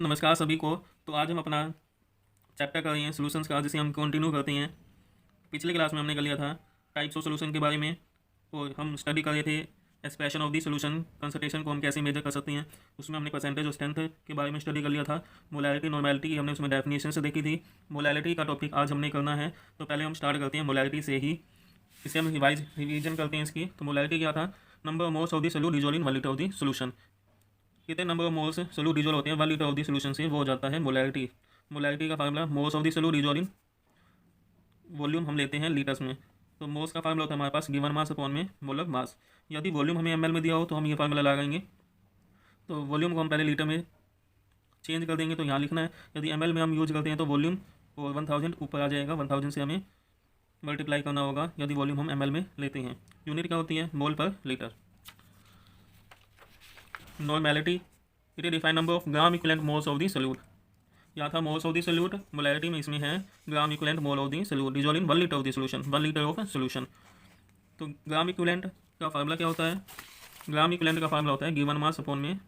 नमस्कार सभी को। तो आज हम अपना चैप्टर कर रहे हैं सॉल्यूशंस का, जिसे हम कंटिन्यू करते हैं। पिछले क्लास में हमने कर लिया था टाइप्स ऑफ सॉल्यूशन के बारे में, और हम स्टडी कर रहे थे expression of the solution, concentration को हम कैसे मेजर कर सकते हैं। उसमें हमने परसेंटेज और स्ट्रेंथ के बारे में स्टडी कर लिया था। मोलैरिटी नॉर्मेलिटी की हमने उसमें डेफिनेशन से देखी थी। मोलैरिटी का टॉपिक आज हमने करना है। तो पहले हम स्टार्ट करते हैं मोलैरिटी से ही, इसे हम रिवीजन करते हैं इसकी। तो मोलैरिटी क्या था? Number of moles of the solute dissolve in 1 litre of the solution. कितने number of moles solute dissolve होते हैं 1 लीटर ऑफ द सॉल्यूशन से, वो हो जाता है मोलैरिटी। मोलैरिटी का formula moles of the solute dissolve in volume हम लेते हैं लीटर्स में। तो मोल्स का फार्मूला होता है हमारे पास गिवन मास अपॉन में मोलर मास। यदि वॉल्यूम हमें एमएल में दिया हो तो हम ये फार्मूला लगाएंगे। तो वॉल्यूम को हम पहले लीटर में चेंज कर देंगे, तो यहाँ लिखना है। यदि एमएल में हम यूज करते हैं तो वॉल्यूम और 1000 ऊपर आ जाएगा, 1000 से हमें मल्टीप्लाई करना होगा यदि वॉल्यूम हम एमएल में लेते हैं। यूनिट क्या होती है? मोल पर litre. Normality it is defined number of gram equivalent moles of the solute. यहाँ था moles of the solute, molarity में इसमें है gram equivalent mole of the solute dissolve in 1 litre of the solution, 1 litre of solution. तो gram equivalent का formula क्या होता है? ग्राम इक्विवेलेंट का फार्मूला होता है गिवन मास अपॉन में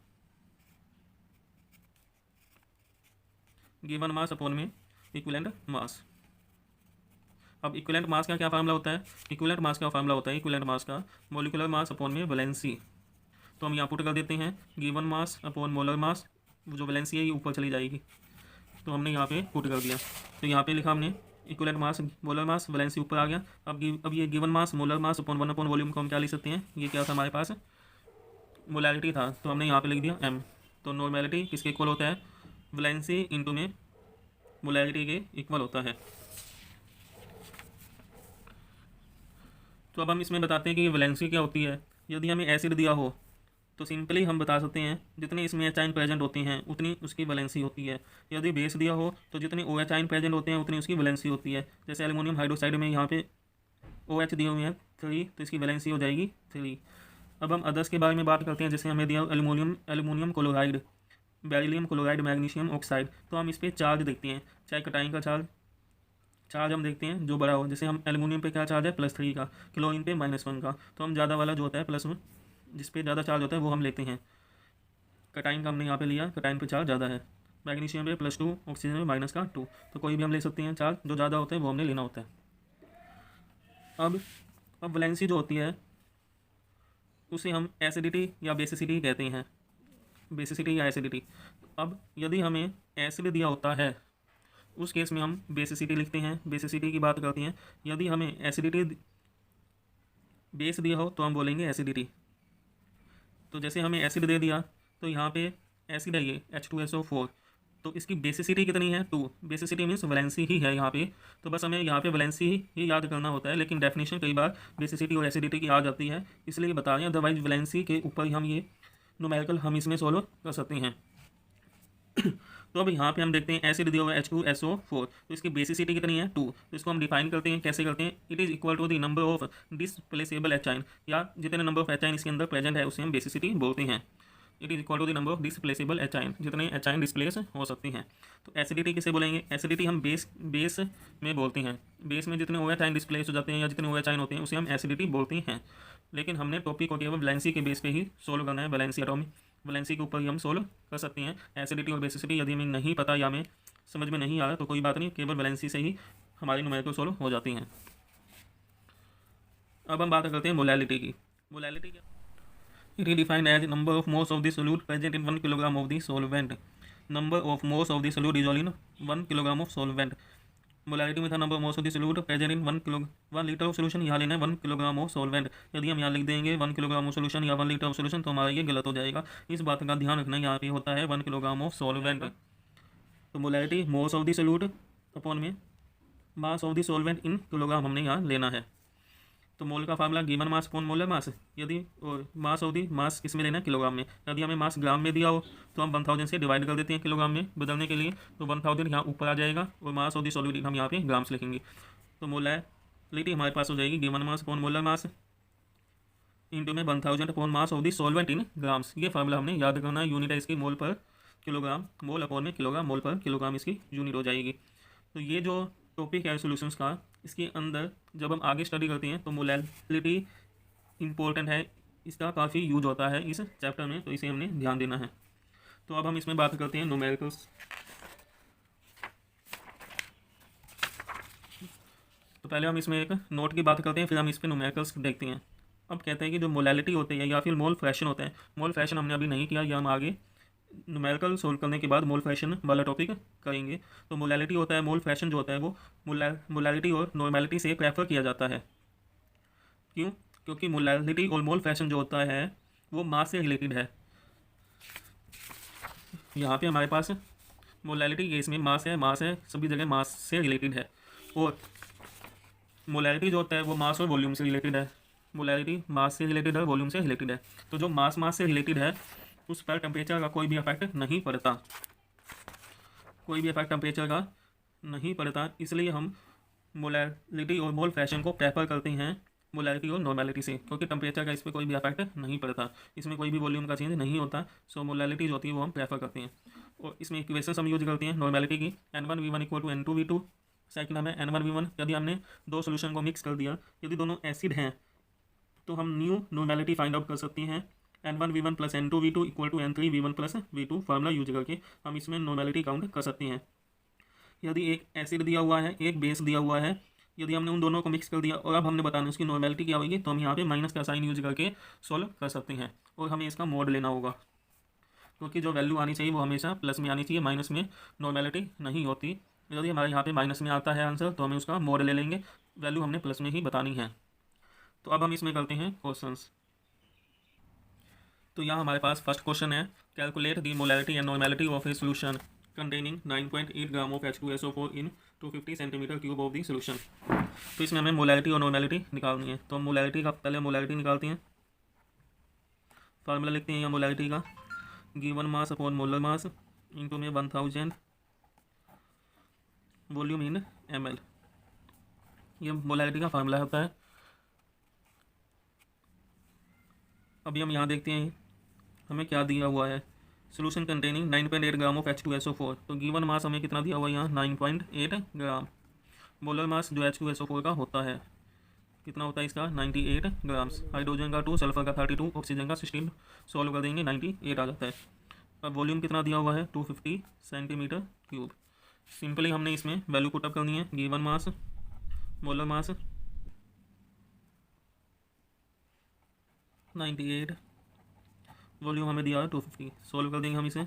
इक्विवेलेंट मास। अब इक्विवेलेंट मास का क्या फार्मूला होता है? इक्विवेलेंट मास का फार्मूला होता है इक्विवेलेंट मास का मोलिकुलर मास अपॉन में वैलेंसी। तो हम यहाँ पुट कर देते हैं गिवन मास अपॉन मोलर मास, जो वैलेंसी है ये ऊपर चली जाएगी, तो हमने यहाँ पे पुट कर दिया। तो यहाँ पे लिखा हमने इक्विवेलेंट मास मोलर मास, वैलेंसी ऊपर आ गया। अब ये given mass molar mass upon 1 upon volume को हम क्या लिख सकते हैं? ये क्या था हमारे पास? मोलैरिटी था, तो हमने यहाँ पे लिख दिया m। तो नॉर्मेलिटी किसके इक्वल होता है? वैलेंसी इंटू में मोलैरिटी के इक्वल होता है। तो अब हम इसमें बताते हैं कि वैलेंसी क्या होती है। यदि हमें एसिड दिया हो तो सिंपली हम बता सकते हैं जितने इसमें एच आयन प्रेजेंट होते हैं उतनी उसकी वैलेंसी होती है। यदि बेस दिया हो तो जितने ओ एच आयन प्रेजेंट होते हैं उतनी उसकी वैलेंसी होती है। जैसे एल्युमिनियम हाइड्रोक्साइड में यहाँ पे ओ एच दिए हुए हैं 3, तो इसकी वैलेंसी हो जाएगी 3। अब हम अदर्स के बारे में बात करते हैं। जैसे हमें दिया aluminium chloride, beryllium chloride, magnesium oxide, तो हम इस पर चार्ज देखते हैं, चाहे कटाइन का चार्ज हम देखते हैं जो बड़ा हो। जैसे हम एल्युमिनियम पे क्या चार्ज है? +3 का, क्लोरीन पे -1 का, तो हम ज़्यादा वाला जो होता है +1, जिस पे ज़्यादा चार्ज होता है वो हम लेते हैं। कटाइन का हमने यहाँ पे लिया, कटाइन पे चार्ज ज़्यादा है। मैग्नीशियम पे +2, ऑक्सीजन में -2, तो कोई भी हम ले सकते हैं चार्ज, जो ज़्यादा होता है वो हमने लेना होता है। अब वैलेंसी जो होती है उसे हम एसिडिटी या बेसिसिटी कहते हैं, बेसिसिटी या एसिडिटी। अब यदि हमें एसिड दिया होता है उस केस में हम बेसिसिटी लिखते हैं, बेसिसिटी की बात करते हैं। यदि हमें एसिडिटी बेस दिया हो तो हम बोलेंगे एसिडिटी। तो जैसे हमें एसिड दे दिया तो यहाँ पे एसिड है ये H2SO4, तो इसकी बेसिसिटी कितनी है? 2। बेसिसिटी मीन्स वैलेंसी ही है यहाँ पे, तो बस हमें यहाँ पे वैलेंसी ही याद करना होता है। लेकिन डेफिनेशन कई बार बेसिसिटी और एसिडिटी की आ जाती है, इसलिए बता रहे हैं। अदरवाइज वैलेंसी के ऊपर ही हम ये न्यूमेरिकल हम इसमें सॉल्व कर सकते हैं। तो अब यहाँ पे हम देखते हैं एसिड दिया हुआ है H2SO4, तो इसकी बेसिसिटी कितनी है? 2। तो इसको हम डिफाइन करते हैं, कैसे करते हैं? It is equal to the number of displaceable H ion, या जितने नंबर ऑफ एच आयन इसके अंदर प्रेजेंट है उसे हम बेसिसिटी बोलते हैं। It is equal to the number of displaceable H ion, जितने एच आयन डिस्प्लेस हो सकती हैं। तो एसिडिटी किसे बोलेंगे? एसिडिटी हम बेस में बोलते हैं। बेस में जितने ओ एच आयन डिस्प्लेस हो जाते हैं या जितने ओ एच आयन होते हैं उसे हम एसिडिटी बोलते हैं। लेकिन हमने टॉपिक को केवल वैलेंसी के बेस पे ही सोल्व करना है, वैलेंसी एटॉमिक वैलेंसी के ऊपर ही हम सोल्व कर सकते हैं। एसिडिटी और बेसिसिटी यदि हमें नहीं पता या हमें समझ में नहीं आया तो कोई बात नहीं, केवल वैलेंसी से ही हमारी न्यूमेरिकल सोल्व हो जाती हैं। अब हम बात करते हैं मोलैलिटी की। मोलैलिटी क्या? It is defined as number of moles of the solute present in 1 kilogram of the solvent. Number of moles of the solute dissolved in 1 kilogram of solvent. Molarity में था number of moles of the solute present in 1 litre of solution. यहाँ लेना है 1 kilogram of solvent. यदि हम यहाँ लिख देंगे 1 किलोग्राम ऑफ सोल्यूशन या 1 लीटर ऑफ सोल्यूशन तो हमारा ये गलत हो जाएगा। इस बात का ध्यान रखना, यहाँ पे होता है 1 किलोग्राम ऑफ सॉल्वेंट। तो molarity moles of the solute upon में mass of the solvent in kilogram हमने यहाँ लेना है। तो मोल का formula given mass upon molar mass. यदि मास ऑफ दी मास किस में लेना है? किलोग्राम में। यदि हमें मास ग्राम में दिया हो तो हम 1000 से डिवाइड कर देते हैं किलोग्राम में बदलने के लिए, तो 1000 यहाँ ऊपर आ जाएगा और मास ऑफ दी सॉल्यूट हम यहाँ पे ग्राम्स लिखेंगे। तो मोलैरिटी हमारे पास हो जाएगी given mass upon molar mass into में 1000 upon mass of the solvent in grams. ये फार्मूला हमने याद करना है। यूनिट है इसकी मोल पर किलोग्राम, मोल अपॉन में किलोग्राम, मोल पर किलोग्राम इसकी यूनिट हो जाएगी। तो ये जो टॉपिक है सॉल्यूशंस का, इसके अंदर जब हम आगे स्टडी करते हैं तो मोलैलिटी इंपॉर्टेंट है, इसका काफ़ी यूज होता है इस चैप्टर में, तो इसे हमने ध्यान देना है। तो अब हम इसमें बात करते हैं न्यूमेरिकल्स। तो पहले हम इसमें एक नोट की बात करते हैं, फिर हम इस पर न्यूमेरिकल्स देखते हैं। अब कहते हैं कि जो मोलैलिटी होती है या फिर मोल फ्रैक्शन होता है, मोल फ्रैक्शन हमने अभी नहीं किया, या हम आगे न्यूमेरिकल सोल्व करने के बाद मोल फ्रैक्शन वाला टॉपिक करेंगे। तो मोलैलिटी होता है, मोल फ्रैक्शन जो होता है वो मोलैलिटी और नॉर्मेलिटी से प्रेफर किया जाता है। क्यों? क्योंकि मोलैलिटी और मोल फ्रैक्शन जो होता है वो मास से रिलेटेड है। यहाँ पे हमारे पास मोलैलिटी केस में मास है, सभी जगह मास से रिलेटेड है। और मोलैलिटी जो होता है वो मास और वॉल्यूम से रिलेटेड है। मोलैलिटी मास से रिलेटेड है, वॉल्यूम से रिलेटेड है। तो जो मास से रिलेटेड है उस पर टेम्परेचर का कोई भी इफेक्ट नहीं पड़ता, कोई भी इफेक्ट टेम्परेचर का नहीं पड़ता। इसलिए हम मोलैलिटी और मोल फ्रैक्शन को प्रेफर करते हैं मोलैलिटी और नॉर्मेलिटी से, क्योंकि टेम्परेचर का इस पर कोई भी इफेक्ट नहीं पड़ता, इसमें कोई भी वॉल्यूम का चेंज नहीं होता। सो मोलैलिटी जो होती है वो हम प्रेफर करते हैं। और इसमें इक्वेशंस हम यूज करते हैं नॉर्मेलिटी की, N1V1 = N2V2। सेकंड हमें N1V1, यदि हमने दो सोल्यूशन को मिक्स कर दिया, यदि दोनों एसिड हैं तो हम न्यू नॉर्मेलिटी फाइंड आउट कर सकते हैं। N1V1 + N2V2 = N3V1 + V2 formula use करके हम इसमें नॉर्मेलिटी काउंट कर सकते हैं। यदि एक एसिड दिया हुआ है, एक बेस दिया हुआ है, यदि हमने उन दोनों को मिक्स कर दिया और अब हमने बताना उसकी नॉर्मेलिटी क्या होगी, तो हम यहाँ पे माइनस का साइन यूज करके सॉल्व कर सकते हैं। और हमें इसका मोड लेना होगा, क्योंकि जो वैल्यू आनी चाहिए वो हमेशा प्लस में आनी चाहिए, माइनस में नॉर्मेलिटी नहीं होती। यदि हमारे यहाँ पे माइनस में आता है आंसर तो हमें उसका मोड ले लेंगे, वैल्यू हमने प्लस में ही बतानी है। तो अब हम इसमें करते हैं क्वेश्चंस। तो यहाँ हमारे पास फर्स्ट क्वेश्चन है, calculate the molality and normality of a solution containing 9.8 gram of H2SO4 in 250 centimetre cube of the solution. तो इसमें हमें मोलैलिटी और नॉर्मेलिटी निकालनी है। तो हम मोलैलिटी का पहले मोलैलिटी निकालते हैं, फार्मूला लिखते हैं यहाँ मोलैलिटी का, given mass upon molar mass into में 1000 वॉल्यूम इन ml। ये मोलैलिटी का फार्मूला होता है। अभी हम यहाँ देखते हैं हमें क्या दिया हुआ है, solution containing 9.8 gram of H2SO4। तो गिवन मास हमें कितना दिया हुआ है यहाँ 9.8 ग्राम। मोलर मास जो H2SO4 का होता है कितना होता है इसका 98 ग्राम्स। हाइड्रोजन का 2, सल्फर का 32, ऑक्सीजन का 16, सॉल्व कर देंगे 98 आ जाता है। अब वॉल्यूम कितना दिया हुआ है 250 सेंटीमीटर क्यूब। सिंपली हमने इसमें वैल्यू पुटअप करनी है, गिवन मास, मोलर मास 98, वॉल्यूम हमें दिया है 250, सॉल्व कर देंगे हम इसे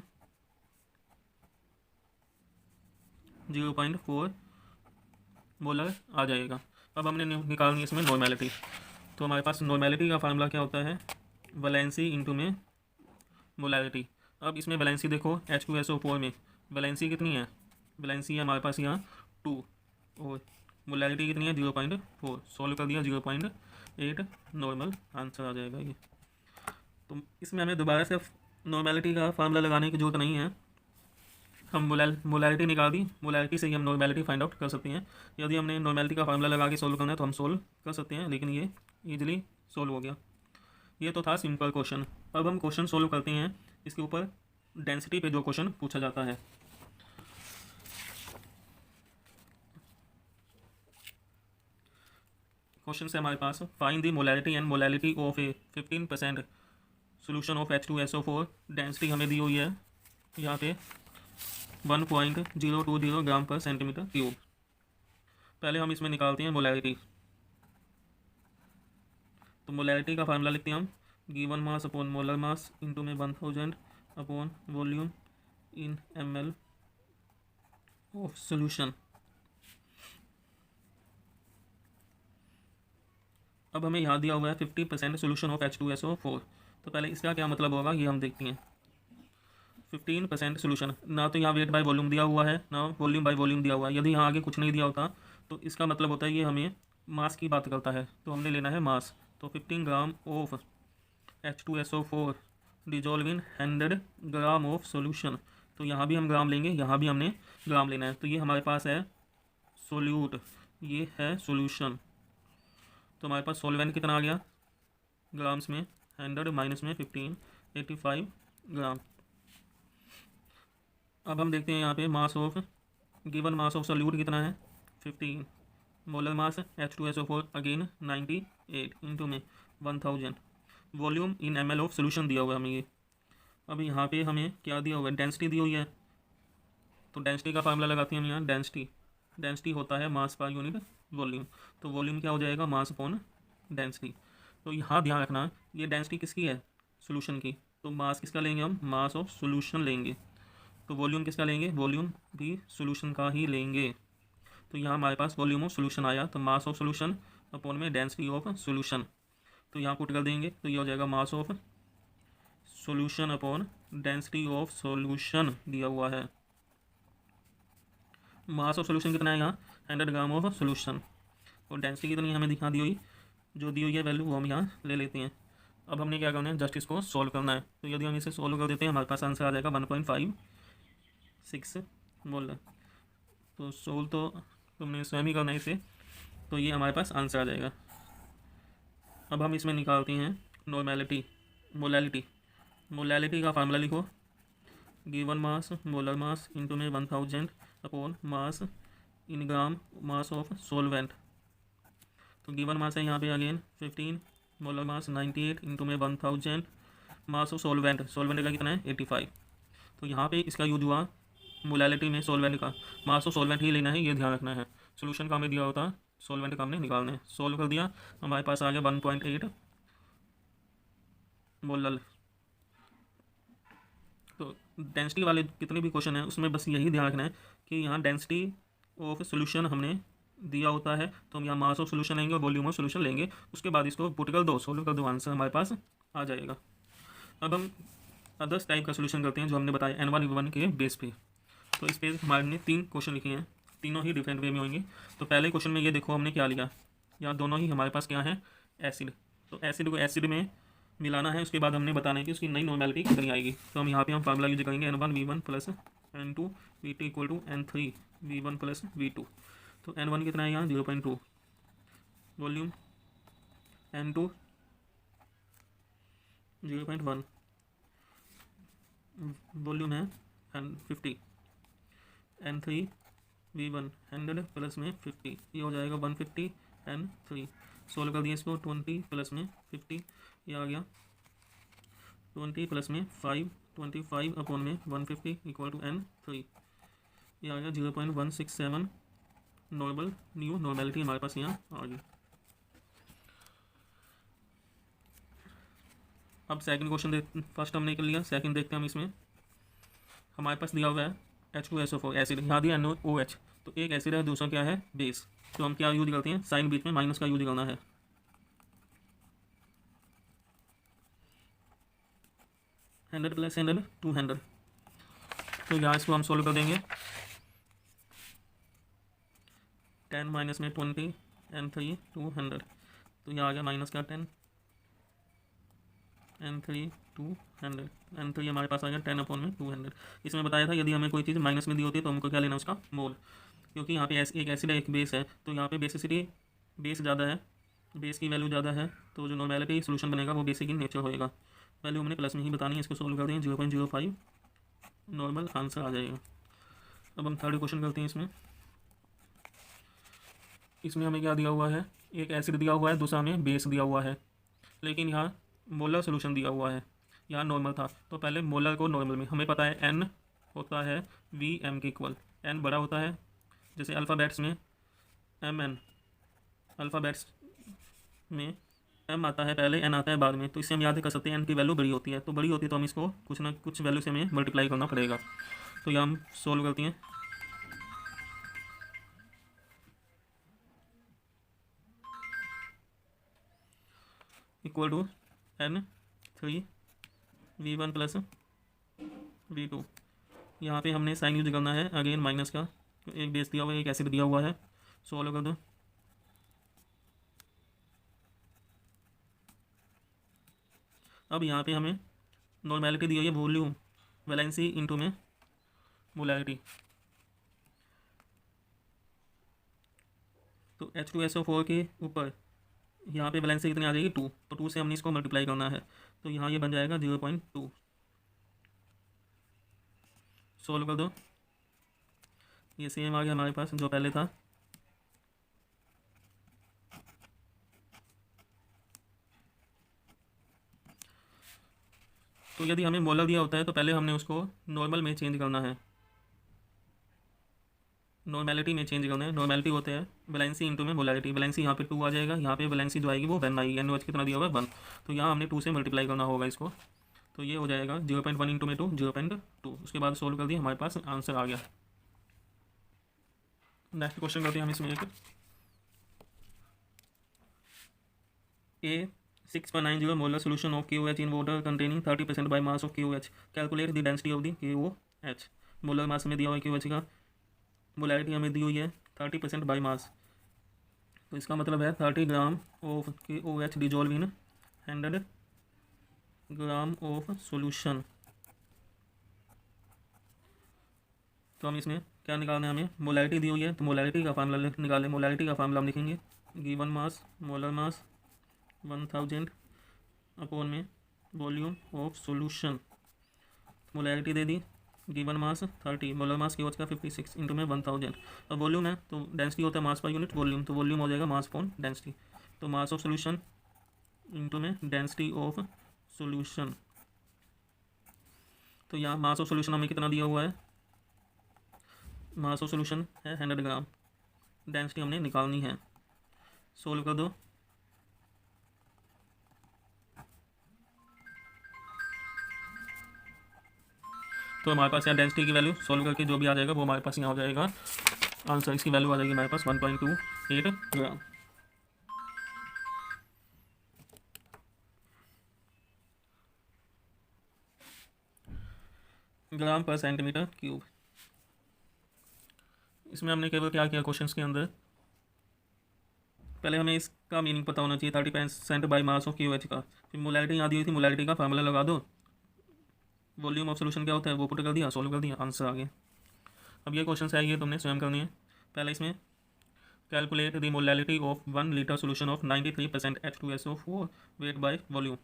0.4 मोलर आ जाएगा। अब हमने निकालनी है इसमें नॉर्मेलिटी। तो हमारे पास नॉर्मेलिटी का फार्मूला क्या होता है, वैलेंसी इंटू में मोलैलिटी। अब इसमें वैलेंसी देखो H2SO4 में वैलेंसी कितनी है, वैलेंसी है हमारे पास यहाँ 2 और मोलैलिटी कितनी है 0.4, सॉल्व कर दिया 0.8 नॉर्मल आंसर आ जाएगा ये। तो इसमें हमें दोबारा से नॉर्मेलिटी का फार्मूला लगाने की जरूरत नहीं है, हम मोलैलिटी निकाल दी, मोलैलिटी से ही हम नॉर्मेलिटी फाइंड आउट कर सकते हैं। यदि हमने नॉर्मेलिटी का फार्मूला लगा के सोल्व करना है तो हम सोल्व कर सकते हैं, लेकिन ये ईजिली सोल्व हो गया। ये तो था सिंपल क्वेश्चन। अब हम क्वेश्चन सोल्व करते हैं इसके ऊपर डेंसिटी पे जो क्वेश्चन पूछा जाता है। क्वेश्चन से हमारे पास find the molality and molality of a 15% solution of H2SO4। Density हमें दी हुई है यहाँ पे 1.020 ग्राम पर सेंटीमीटर क्यूब। पहले हम इसमें निकालते हैं मोलैलिटी। तो मोलैलिटी का फार्मूला लिखते हैं हम, given mass upon molar mass into में 1000 upon volume in ml of solution. अब हमें यहाँ दिया हुआ है 50% सोल्यूशन ऑफ H2SO4। तो पहले इसका क्या मतलब होगा ये हम देखते हैं। 15% सोल्यूशन, ना तो यहाँ वेट बाय वॉल्यूम दिया हुआ है ना वॉल्यूम बाय वॉल्यूम दिया हुआ है। यदि यहाँ आगे कुछ नहीं दिया होता तो इसका मतलब होता है ये हमें मास की बात करता है, तो हमने लेना है मास। तो 15 gram of H2SO4 dissolve in 100 gram of solution. तो यहाँ भी हम ग्राम लेंगे, यहाँ भी हमने ग्राम लेना है। तो ये हमारे पास है सोल्यूट, ये है सोल्यूशन। तो हमारे पास सॉल्वेंट कितना आ गया ग्राम्स में, 100 माइनस में 15, 85 ग्राम। अब हम देखते हैं यहाँ पे mass of, given mass of solute कितना है 15, molar mass H2SO4 again 98 into में 1000, volume in ml of solution दिया हुआ है हमें ये अब यहाँ पे हमें क्या दिया हुआ है, डेंसिटी दी हुई है। तो डेंसिटी का फार्मूला लगाते हैं हम यहाँ। डेंसिटी होता है मास पर यूनिट वॉल्यूम। तो वॉल्यूम क्या हो जाएगा, मास अपॉन डेंसिटी। तो यहाँ ध्यान रखना, ये डेंसिटी किसकी है, सोल्यूशन की। तो मास किसका लेंगे हम, मास ऑफ सोल्यूशन लेंगे। तो वॉल्यूम किसका लेंगे, वॉल्यूम भी सोल्यूशन का ही लेंगे। तो यहाँ हमारे पास वॉल्यूम ऑफ सोल्यूशन आया, तो मास ऑफ सोल्यूशन अपॉन में डेंसिटी ऑफ सोल्यूशन। तो यहाँ पुट कर देंगे, तो ये हो जाएगा mass of solution upon density of solution दिया हुआ है। मास ऑफ सोल्यूशन कितना है यहाँ, 100 ग्राम ऑफ सोल्यूशन। और डेंसिटी कितनी हमें दिखा दी हुई, जो दी हुई है वैल्यू वो हम यहाँ ले लेते हैं। अब हमने क्या करना है, जस्ट इसको सॉल्व करना है। तो यदि हम इसे सॉल्व कर देते हैं हमारे पास आंसर आ जाएगा 1.56 मोल। तो सोल्व तो तुमने स्वयं ही करना है इसे, तो ये हमारे पास आंसर आ जाएगा। अब हम इसमें निकालते हैं नॉर्मेलिटी, मोलैलिटी का फार्मूला लिखो, given mass molar mass into में 1000 upon mass in gram mass of solvent. तो गिवन मास है यहाँ पे अगेन 15, मोलर मास 98 इंटू में 1000 मास ऑफ सोलवेंट का कितना है 85। तो यहाँ पे इसका यूज हुआ मोलैलिटी में सोलवेंट का, मास ऑफ सोलवेंट ही लेना है, ये ध्यान रखना है। सोल्यूशन का हमें दिया होता, सोलवेंट का हमने निकालना है। सोल्व कर दिया, हमारे पास आ गया 1.8 मोलर। तो डेंसिटी वाले कितने भी क्वेश्चन हैं उसमें बस यही ध्यान रखना है कि यहाँ डेंसिटी ऑफ सोल्यूशन हमने दिया होता है, तो हम यहाँ मास ऑफ सोल्यूशन लेंगे और वॉल्यूम ऑफ सोल्यूशन लेंगे। उसके बाद इसको पुट कर दो, सोल्व कर दो, आंसर हमारे पास आ जाएगा। अब हम अदर्स टाइप का सोल्यूशन करते हैं जो हमने बताया N1 के बेस पे। तो इस पे हमारे ने 3 क्वेश्चन लिखे हैं, तीनों ही डिफरेंट वे में होंगे। तो पहले क्वेश्चन में ये देखो हमने क्या लिया, यहाँ दोनों ही हमारे पास क्या है, एसिड। तो एसिड को एसिड में मिलाना है, उसके बाद हमने बताना है कि उसकी नई नॉर्मेलिटी कितनी आएगी। तो हम यहाँ पे हम फार्मूला यूज करेंगे N1V1 plus N2V2 equal to N3V1 plus V2। तो N1 कितना है यहाँ 0.2, वॉल्यूम N2 0.1, वॉल्यूम है 50, N3V1 100 प्लस में 50, ये हो जाएगा 150 N3। सोल्व कर दिया इसको, 20 प्लस में 50, ये आ गया 20 प्लस में 5, 25 अपॉन में 150 इक्वल टू N3, ये आ गया 0.167 नॉर्मल न्यू नॉर्मेलिटी हमारे पास यहाँ आ गई। अब सेकंड क्वेश्चन फर्स्ट हमने कर लिया, सेकंड देखते हैं हम। इसमें हमारे पास दिया हुआ है H2SO4 एसिड, यहाँ दिया NOOH। तो एक एसिड है, दूसरा क्या है बेस। तो हम क्या यूज करते हैं, साइन बीच में माइनस का यूज करना है। 100 प्लस 100 200। तो यहाँ इसको हम सोल्व कर देंगे, 10 माइनस में 20 N3 200। तो यहाँ आ गया माइनस का 10 N3 200, N3 हमारे पास आ गया 10 अपॉन में 200। इसमें बताया था यदि हमें कोई चीज़ माइनस में दी होती है तो हमको क्या लेना उसका मोल, क्योंकि यहाँ पे एक एसिड है एक बेस है। तो यहाँ पे बेसिसिटी बेस ज़्यादा है, बेस की वैल्यू ज़्यादा है, तो जो नॉर्मेलिटी सोल्यूशन बनेगा वो बेसिक इन नेचर होएगा। वैल्यू हमने प्लस में ही बतानी है, इसको सोल्व कर दें 0.05 नॉर्मल आंसर आ जाएगा। अब हम थर्ड क्वेश्चन करते हैं। इसमें हमें क्या दिया हुआ है, एक एसिड दिया हुआ है, दूसरा हमें बेस दिया हुआ है, लेकिन यहाँ मोलर सोल्यूशन दिया हुआ है, यहाँ नॉर्मल था। तो पहले मोलर को नॉर्मल में हमें पता है N होता है VM के इक्वल, N बड़ा होता है, जैसे अल्फ़ाबेट्स में MN, अल्फ़ाबेट्स में M आता है पहले, N आता है बाद में। तो इससे हम याद कर सकते हैं N की वैल्यू बड़ी होती है, तो बड़ी होती है तो हम इसको कुछ ना कुछ वैल्यू से हमें मल्टीप्लाई करना पड़ेगा। तो यह हम सोल्व करते हैं, equal to N3V1 plus V2। यहाँ पे हमने साइन यूज करना है अगेन माइनस का, तो एक बेस दिया हुआ है एक एसिड दिया हुआ है। सोल्व कर दो, अब यहाँ पे हमें नॉर्मेलिटी दी हुई है वॉल्यूम वैलेंसी इंटू में मोलैरिटी। तो H2SO4 के ऊपर यहाँ पे वैलेंसी कितनी आ जाएगी 2, तो 2 से हमने इसको मल्टीप्लाई करना है, तो यहाँ ये बन जाएगा 0.2। सोल्व कर दो, ये सेम आ गया हमारे पास जो पहले था। तो यदि हमें मोलर दिया होता है तो पहले हमने उसको नॉर्मल में चेंज करना है, नॉर्मेलिटी में चेंज करना है। नॉर्मेलिटी होते हैं वैलेंसी इंटू में मोलैरिटी। वैलेंसी यहाँ पे 2 आ जाएगा, यहाँ पे वैलेंसी जो आएगी वो 1 आएगी। NOH कितना दिया हुआ है 1, तो यहाँ हमने 2 से मल्टीप्लाई करना होगा इसको। तो ये हो जाएगा 0.1 इंटू में 2 0.2। उसके बाद सोल्व कर दिया, हमारे पास आंसर आ गया। नेक्स्ट क्वेश्चन करते हैं हम इसमें एक A6.90 molar solution of KOH in water containing 30% by mass of KOH. Calculate the density of the KOH. Molar mass में दिया हुआ है KOH का, मोलैरिटी हमें दी हुई है 30% बाई मास, तो इसका मतलब है 30 gram of KOH dissolve in 100 gram of solution. तो हम इसमें क्या निकालना है, हमें मोलैरिटी दी हुई है, तो मोलैरिटी का फार्मूला निकालें। मोलैरिटी का फार्मूला हम लिखेंगे given mass, molar mass 1000 upon में वॉल्यूम ऑफ सॉल्यूशन। मोलैरिटी दे दी, given mass 30, molar mass KOH का 56 इंटू में 1000। अब वॉल्यूम है तो डेंसिटी होता है मास पर यूनिट वॉल्यूम, तो वॉल्यूम हो जाएगा मास अपॉन डेंसिटी। तो मास ऑफ सॉल्यूशन इंटू में डेंसिटी ऑफ सॉल्यूशन। तो यहाँ मास ऑफ सॉल्यूशन हमें कितना दिया हुआ है, मास ऑफ सॉल्यूशन है 100 ग्राम, डेंसिटी हमने निकालनी है। सोल्व कर दो, तो हमारे पास यहाँ डेंसिटी की वैल्यू सोल्व करके जो भी आ जाएगा वो हमारे पास यहाँ हो जाएगा आंसर। इसकी वैल्यू आ जाएगी हमारे पास 1.28 ग्राम। ग्राम पर सेंटीमीटर क्यूब। इसमें हमने केवल क्या किया क्वेश्चंस के अंदर, पहले हमें इसका मीनिंग पता होना चाहिए 30% बाई मास ऑफ KOH का। फिर मोलैरिटी यहाँ दी हुई थी, मोलैरिटी का फार्मूला लगा दो, वॉल्यूम ऑफ सॉल्यूशन क्या होता है वो पुट कर दिया, सोल्व कर दिया, आंसर आ गया। अब ये क्वेश्चन आएगी तुमने स्वयं करनी है। पहले इसमें calculate the molarity of 1 litre solution of 93% H2SO4 weight by volume.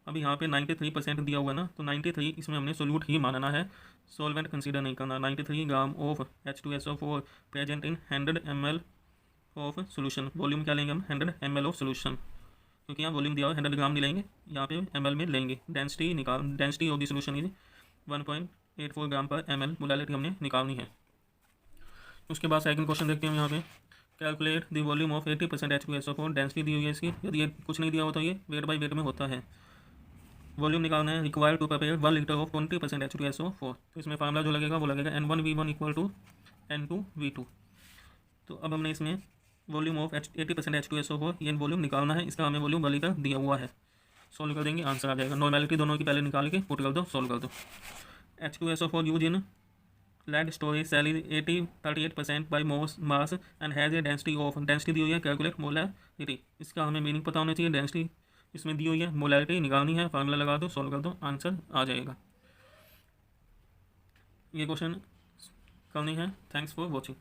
अब यहाँ पे 93% दिया हुआ है ना, तो 93 इसमें हमने सोल्यूट ही मानना है, सॉल्वेंट कंसीडर नहीं करना। 93 gram of H2SO4 present in 100 ml of solution. Volume क्या लेंगे हम, 100 ml ऑफ सोल्यूशन, क्योंकि यहाँ वॉल्यूम दिया हुआ है 100 ग्राम नहीं लेंगे, यहाँ पे ml में लेंगे। Density density of the solution is 1.84 ग्राम पर ml। मोलैरिटी हमने निकालनी है। उसके बाद सेकंड क्वेश्चन देखते हैं हम यहाँ पे, calculate the volume of 80% H2SO4। Density दी हुई है इसकी, यदि ये कुछ नहीं दिया हुआ तो ये वेट बाई वेट में होता है। वॉल्यूम निकालना है, required to prepare 1 litre of 20% H2SO4। तो इसमें फार्मूला जो लगेगा वो लगेगा N1V1 इक्वल टू N2V2। तो अब हमने इसमें वॉल्यूम ऑफ 80% H2SO4 ये वॉल्यूम निकालना है, इसका हमें वॉल्यूम 1 लीटर दिया हुआ है। सोल्व कर देंगे, आंसर आ जाएगा। नॉर्मेलिटी दोनों की पहले निकाल के पुट कर दो, सोल्व कर दो। H2SO4 use in lead storage cell is 38% by mass and has a density of, density दी हुई है, कैलकुलेट मोलैरिटी। इसका हमें मीनिंग पता होना चाहिए, डेंसिटी इसमें दी हुई है, मोलैरिटी निकालनी है, फार्मूला लगा दो, सॉल्व कर दो, आंसर आ जाएगा। ये क्वेश्चन करनी है। Thanks for watching.